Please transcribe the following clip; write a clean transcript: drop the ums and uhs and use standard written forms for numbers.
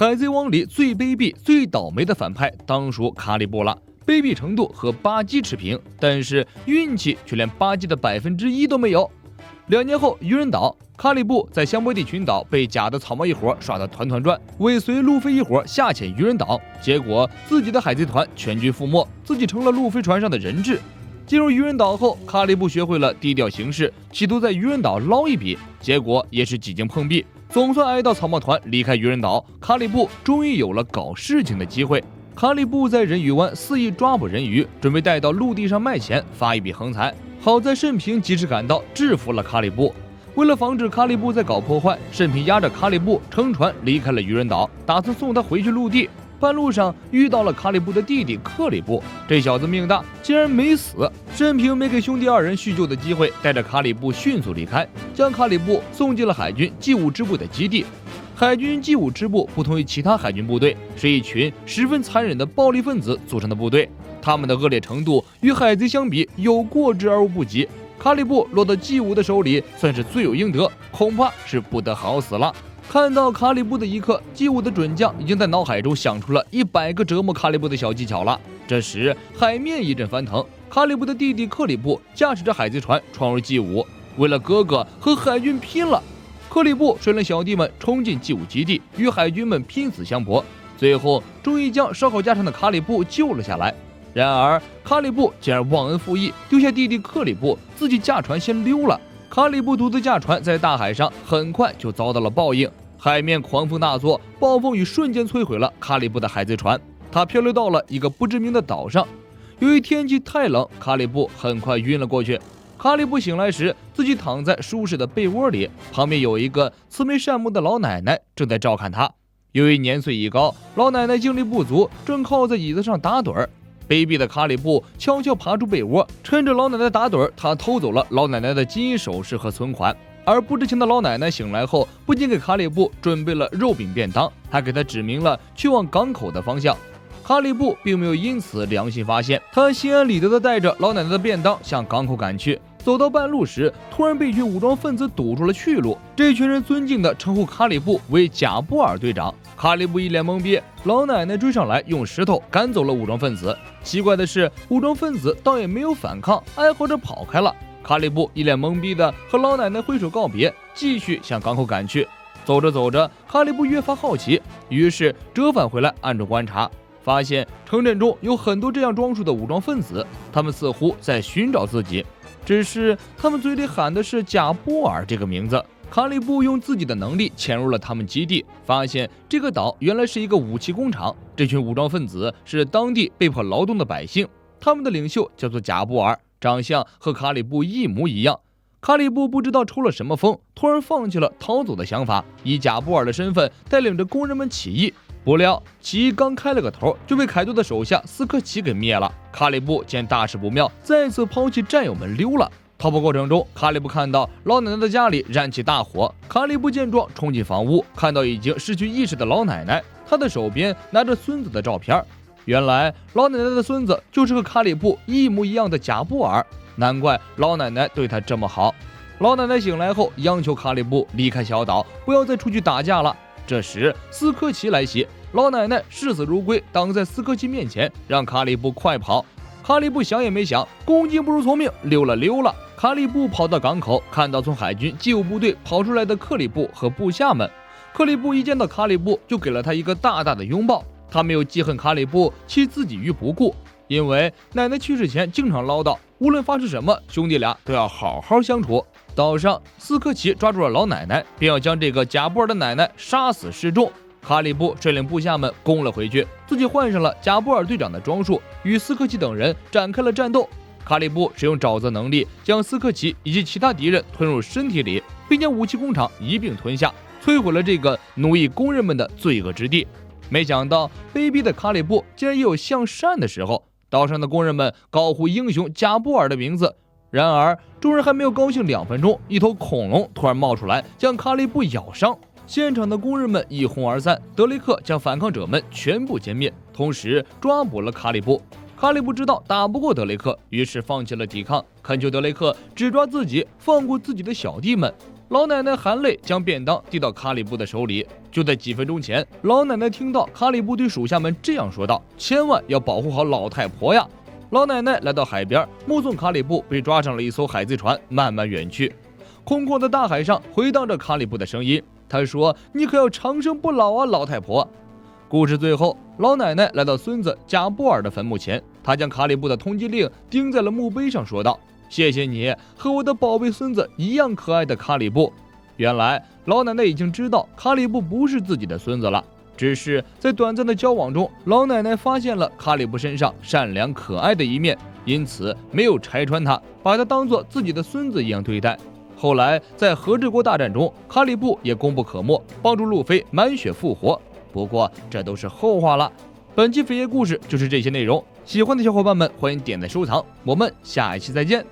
海贼王里最卑鄙、最倒霉的反派当属卡里布了，卑鄙程度和巴基持平，但是运气却连巴基的1%都没有。2年后，鱼人岛，卡里布在香波地群岛被假的草帽一伙耍得团团转，尾随路飞一伙下潜鱼人岛，结果自己的海贼团全军覆没，自己成了路飞船上的人质。进入鱼人岛后，卡里布学会了低调行事，企图在鱼人岛捞一笔，结果也是几经碰壁，总算挨到草帽团离开鱼人岛，卡里布终于有了搞事情的机会。卡里布在人鱼湾肆意抓捕人鱼，准备带到陆地上卖钱，发一笔横财。好在慎平及时赶到，制服了卡里布。为了防止卡里布再搞破坏，慎平押着卡里布乘船离开了鱼人岛，打算送他回去陆地。半路上遇到了卡里布的弟弟克里布，这小子命大，竟然没死。慎平没给兄弟2人叙旧的机会，带着卡里布迅速离开，将卡里布送进了海军G5支部的基地。海军G5支部不同于其他海军部队，是一群十分残忍的暴力分子组成的部队，他们的恶劣程度与海贼相比有过之而无不及。卡里布落到G5的手里，算是罪有应得，恐怕是不得好死了。看到卡里布的一刻，G5的准将已经在脑海中想出了100个折磨卡里布的小技巧了。这时海面一阵翻腾，卡里布的弟弟克里布驾驶着海贼船闯入G5，为了哥哥和海军拼了。克里布率领小弟们冲进G5基地，与海军们拼死相搏，最后终于将烧烤架上的卡里布救了下来。然而卡里布竟然忘恩负义，丢下弟弟克里布，自己驾船先溜了。卡里布独自驾船在大海上，很快就遭到了报应。海面狂风大作，暴风雨瞬间摧毁了卡里布的海贼船，他漂流到了一个不知名的岛上。由于天气太冷，卡里布很快晕了过去。卡里布醒来时，自己躺在舒适的被窝里，旁边有一个慈眉善目的老奶奶正在照看他。由于年岁已高，老奶奶精力不足，正靠在椅子上打盹儿。卑鄙的卡里布悄悄爬出被窝，趁着老奶奶打盹，他偷走了老奶奶的金银首饰和存款。而不知情的老奶奶醒来后，不仅给卡里布准备了肉饼便当，还给他指明了去往港口的方向。卡里布并没有因此良心发现，他心安理得地带着老奶奶的便当向港口赶去。走到半路时，突然被一群武装分子堵住了去路。这群人尊敬地称呼卡里布为贾布尔队长。卡里布一脸懵逼，老奶奶追上来，用石头赶走了武装分子。奇怪的是，武装分子倒也没有反抗，哀嚎着跑开了。卡里布一脸懵逼地和老奶奶挥手告别，继续向港口赶去。走着走着，卡里布越发好奇，于是折返回来暗中观察，发现城镇中有很多这样装束的武装分子，他们似乎在寻找自己，只是他们嘴里喊的是贾波尔这个名字。卡里布用自己的能力潜入了他们基地，发现这个岛原来是一个武器工厂，这群武装分子是当地被迫劳动的百姓，他们的领袖叫做贾布尔，长相和卡里布一模一样。卡里布不知道抽了什么风，突然放弃了逃走的想法，以贾布尔的身份带领着工人们起义。不料起义刚开了个头，就被凯多的手下斯科奇给灭了。卡里布见大事不妙，再次抛弃战友们溜了。逃跑过程中，卡里布看到老奶奶的家里燃起大火，卡里布见状冲进房屋，看到已经失去意识的老奶奶，她的手边拿着孙子的照片。原来老奶奶的孙子就是和卡里布一模一样的贾布尔，难怪老奶奶对他这么好。老奶奶醒来后央求卡里布离开小岛，不要再出去打架了。这时斯科奇来袭，老奶奶视死如归，挡在斯科奇面前，让卡里布快跑。卡里布想也没想，恭敬不如从命，溜了。卡里布跑到港口，看到从海军G5部队跑出来的克里布和部下们。克里布一见到卡里布，就给了他一个大大的拥抱。他没有记恨卡里布弃自己于不顾，因为奶奶去世前经常唠叨，无论发生什么，兄弟俩都要好好相处。岛上，斯科奇抓住了老奶奶，便要将这个贾布尔的奶奶杀死示众。卡里布率领部下们攻了回去，自己换上了贾布尔队长的装束，与斯科奇等人展开了战斗。卡里布使用沼泽能力，将斯科奇以及其他敌人吞入身体里，并将武器工厂一并吞下，摧毁了这个奴役工人们的罪恶之地。没想到卑鄙的卡里布竟然也有向善的时候，岛上的工人们高呼英雄贾布尔的名字。然而众人还没有高兴2分钟，一头恐龙突然冒出来，将卡里布咬伤。现场的工人们一哄而散，德雷克将反抗者们全部歼灭，同时抓捕了卡里布。卡里布知道打不过德雷克，于是放弃了抵抗，恳求德雷克只抓自己，放过自己的小弟们。老奶奶含泪将便当递到卡里布的手里。就在几分钟前，老奶奶听到卡里布对属下们这样说道：“千万要保护好老太婆呀！”老奶奶来到海边，目送卡里布被抓上了一艘海贼船，慢慢远去。空旷的大海上回荡着卡里布的声音，他说：“你可要长生不老啊，老太婆。”故事最后，老奶奶来到孙子贾布尔的坟墓前，她将卡里布的通缉令钉在了墓碑上，说道：“谢谢你，和我的宝贝孙子一样可爱的卡里布。”原来老奶奶已经知道卡里布不是自己的孙子了，只是在短暂的交往中，老奶奶发现了卡里布身上善良可爱的一面，因此没有拆穿他，把他当作自己的孙子一样对待。后来在和之国大战中，卡里布也功不可没，帮助路飞满血复活。不过这都是后话了。本期扉页故事就是这些内容，喜欢的小伙伴们欢迎点赞收藏，我们下一期再见。